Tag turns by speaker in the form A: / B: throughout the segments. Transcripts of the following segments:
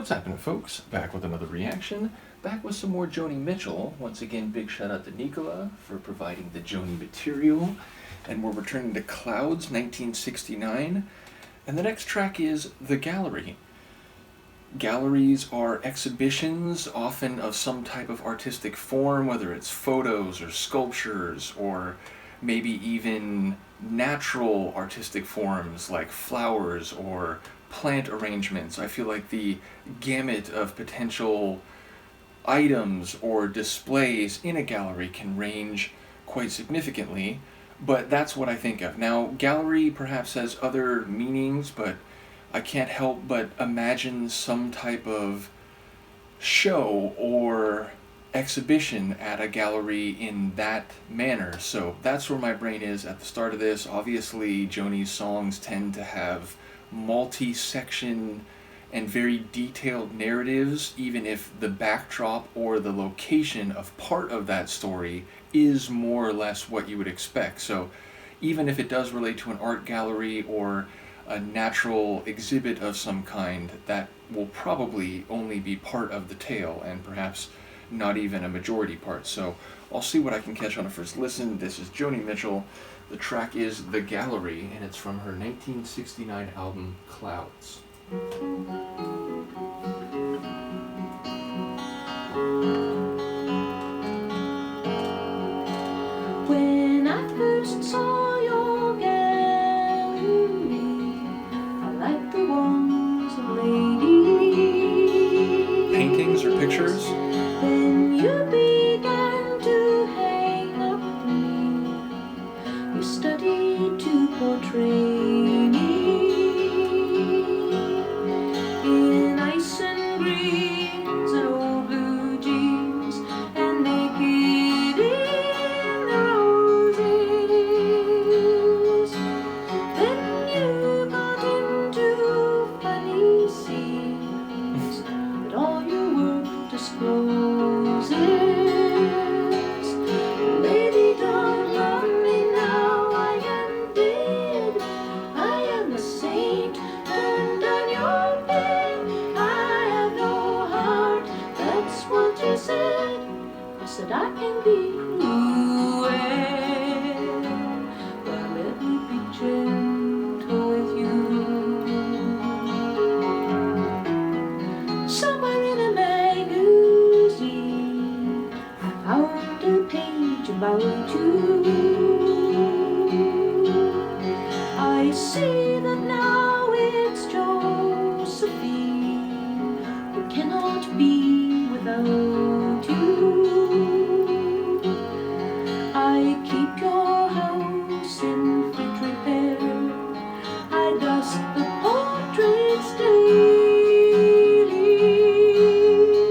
A: What's happening, folks? Back with another reaction. Back with some more Joni Mitchell. Once again, big shout out to Nikola for providing the Joni material. And we're returning to Clouds, 1969. And the next track is The Gallery. Galleries are exhibitions, often of some type of artistic form, whether it's photos or sculptures or maybe even natural artistic forms like flowers or plant arrangements. I feel like the gamut of potential items or displays in a gallery can range quite significantly, but that's what I think of. Now, gallery perhaps has other meanings, but I can't help but imagine some type of show or exhibition at a gallery in that manner. So that's where my brain is at the start of this. Obviously, Joni's songs tend to have multi-section and very detailed narratives, even if the backdrop or the location of part of that story is more or less what you would expect. So even if it does relate to an art gallery or a natural exhibit of some kind, that will probably only be part of the tale and perhaps not even a majority part. So I'll see what I can catch on a first listen. This is Joni Mitchell. The track is The Gallery, and it's from her 1969 album Clouds.
B: When I first saw your gallery, I liked the ones of ladies.
A: Paintings or pictures?
B: Then you began to hang up me. You studied to portray me in ice and greens and old blue jeans and naked in the roses. Then you got into funny scenes that all your work discloses. Lady, don't love me now, I am dead. I am a saint turned on your bed. I have no heart, that's what you said. I said I can be cruel, but let me be gentle with you. Somewhere in a magazine I found a page about you. I see that now it's Josephine who cannot be without you. I keep your house in fit repair. I dust the portraits daily.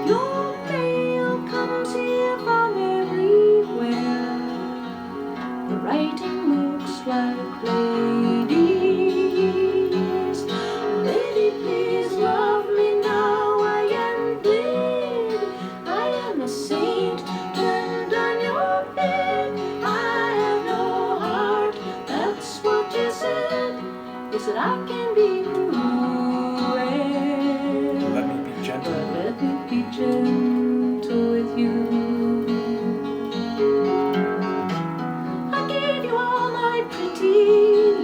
B: Your mail comes here from everywhere. The writing looks like ladies. Lady, please love me now, I am dead. I am a saint turned on your bed. I have no heart, that's what you said. You said I can be cruel,
A: Let me be
B: but
A: gentle.
B: let me be gentle with you. I gave you all my pretty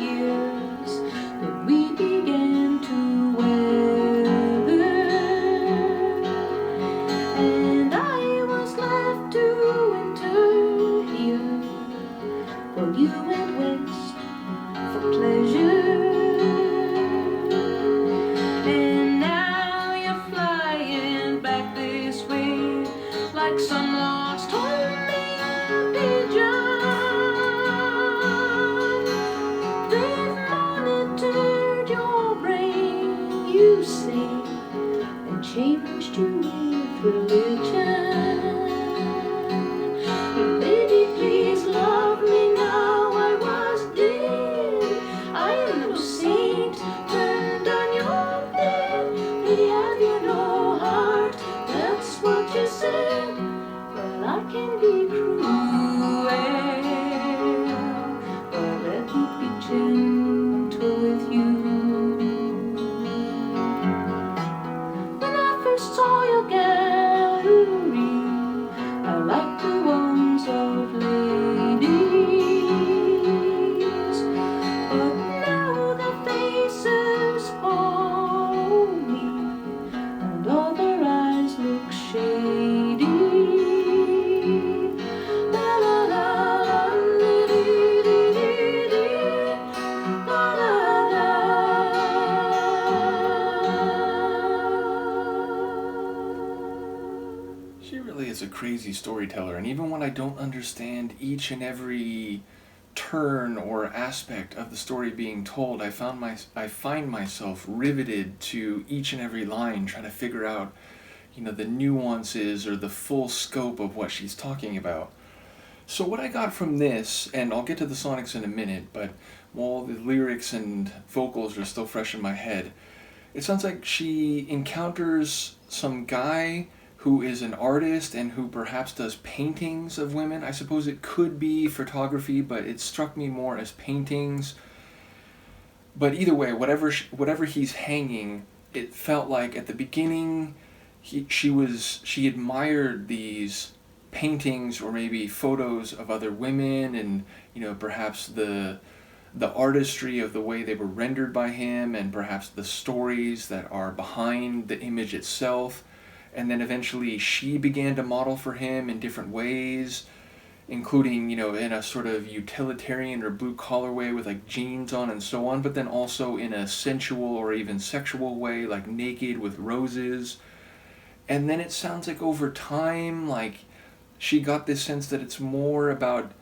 B: years, then we began to weather, and I was left to winter here, while you went west for pleasure. And now you're flying back this way, like some lost homing pigeon. They've monitored your brain, you say, and changed you with religion. Lady, please love me now, I was dead. I am no saint turned on your bed. Lady, have you no heart, that's what you said. Well, I can be cruel, but let me be gentle with you.
A: is a crazy storyteller, and even when I don't understand each and every turn or aspect of the story being told, I find myself riveted to each and every line, trying to figure out, the nuances or the full scope of what she's talking about. So what I got from this, and I'll get to the sonics in a minute, but while the lyrics and vocals are still fresh in my head, it sounds like she encounters some guy who is an artist and who perhaps does paintings of women. I suppose it could be photography, but it struck me more as paintings. But either way, whatever he's hanging, it felt like at the beginning she admired these paintings or maybe photos of other women, and perhaps the artistry of the way they were rendered by him, and perhaps the stories that are behind the image itself. And then eventually she began to model for him in different ways, including, in a sort of utilitarian or blue collar way with like jeans on and so on, but then also in a sensual or even sexual way, like naked with roses. And then it sounds like over time, like she got this sense that it's more about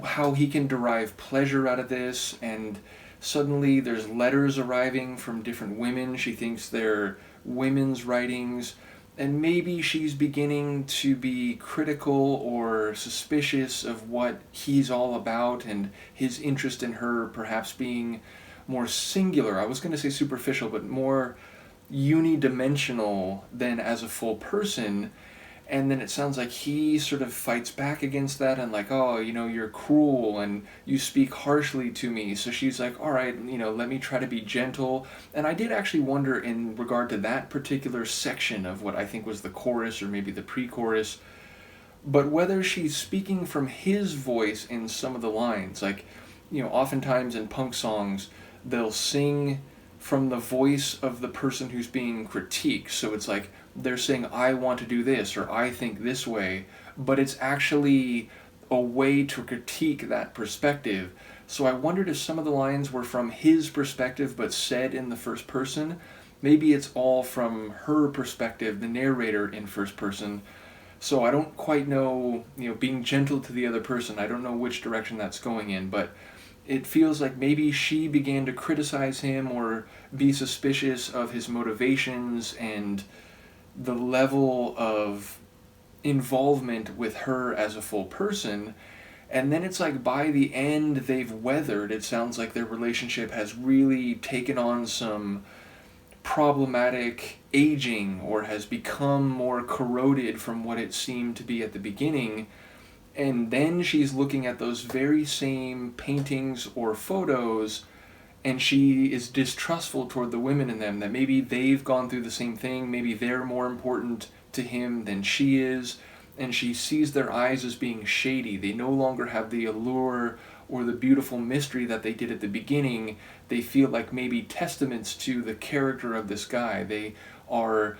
A: how he can derive pleasure out of this, and suddenly there's letters arriving from different women. She thinks they're women's writings, and maybe she's beginning to be critical or suspicious of what he's all about, and his interest in her perhaps being more singular. I was going to say superficial, but more unidimensional than as a full person. And then it sounds like he sort of fights back against that and like, oh, you're cruel and you speak harshly to me. So she's like, all right, let me try to be gentle. And I did actually wonder in regard to that particular section of what I think was the chorus or maybe the pre-chorus, but whether she's speaking from his voice in some of the lines. Like, oftentimes in punk songs, they'll sing from the voice of the person who's being critiqued. So it's like they're saying, I want to do this, or I think this way, but it's actually a way to critique that perspective. So I wondered if some of the lines were from his perspective but said in the first person. Maybe it's all from her perspective, the narrator in first person. So I don't quite know, being gentle to the other person, I don't know which direction that's going in, but it feels like maybe she began to criticize him or be suspicious of his motivations and the level of involvement with her as a full person. And then it's like by the end they've weathered. It sounds like their relationship has really taken on some problematic aging or has become more corroded from what it seemed to be at the beginning. And then she's looking at those very same paintings or photos, and she is distrustful toward the women in them, that maybe they've gone through the same thing, maybe they're more important to him than she is, and she sees their eyes as being shady. They no longer have the allure or the beautiful mystery that they did at the beginning. They feel like maybe testaments to the character of this guy. They are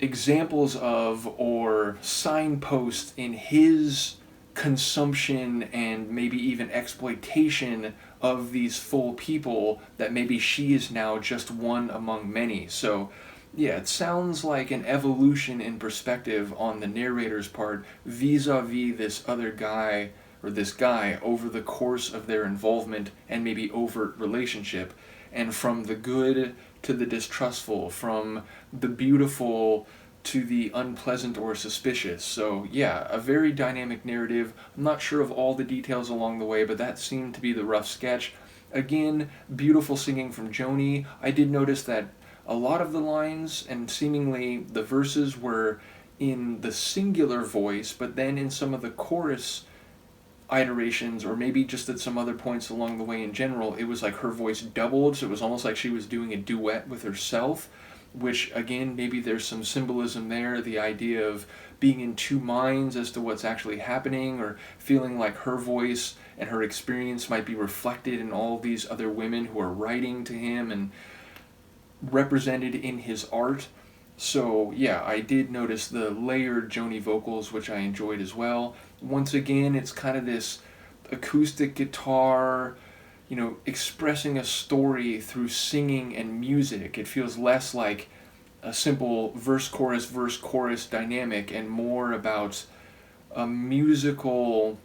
A: examples of or signposts in his consumption and maybe even exploitation of these full people, that maybe she is now just one among many. So yeah, it sounds like an evolution in perspective on the narrator's part vis-a-vis this other guy, or this guy, over the course of their involvement and maybe overt relationship, and from the good to the distrustful, from the beautiful to the unpleasant or suspicious. So yeah, a very dynamic narrative. I'm not sure of all the details along the way, but that seemed to be the rough sketch. Again, beautiful singing from Joni. I did notice that a lot of the lines and seemingly the verses were in the singular voice, but then in some of the chorus iterations, or maybe just at some other points along the way in general, it was like her voice doubled, so it was almost like she was doing a duet with herself, which again, maybe there's some symbolism there, the idea of being in two minds as to what's actually happening, or feeling like her voice and her experience might be reflected in all these other women who are writing to him and represented in his art. So yeah, I did notice the layered Joni vocals, which I enjoyed as well. Once again, it's kind of this acoustic guitar, expressing a story through singing and music. It feels less like a simple verse chorus dynamic, and more about a musical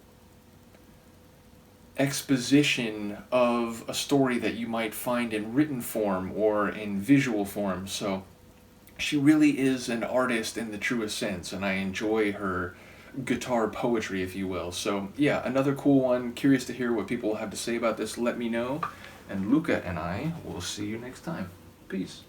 A: exposition of a story that you might find in written form or in visual form. So she really is an artist in the truest sense, and I enjoy her guitar poetry, if you will. So yeah, another cool one. Curious to hear what people have to say about this. Let me know, and Luca and I will see you next time. Peace.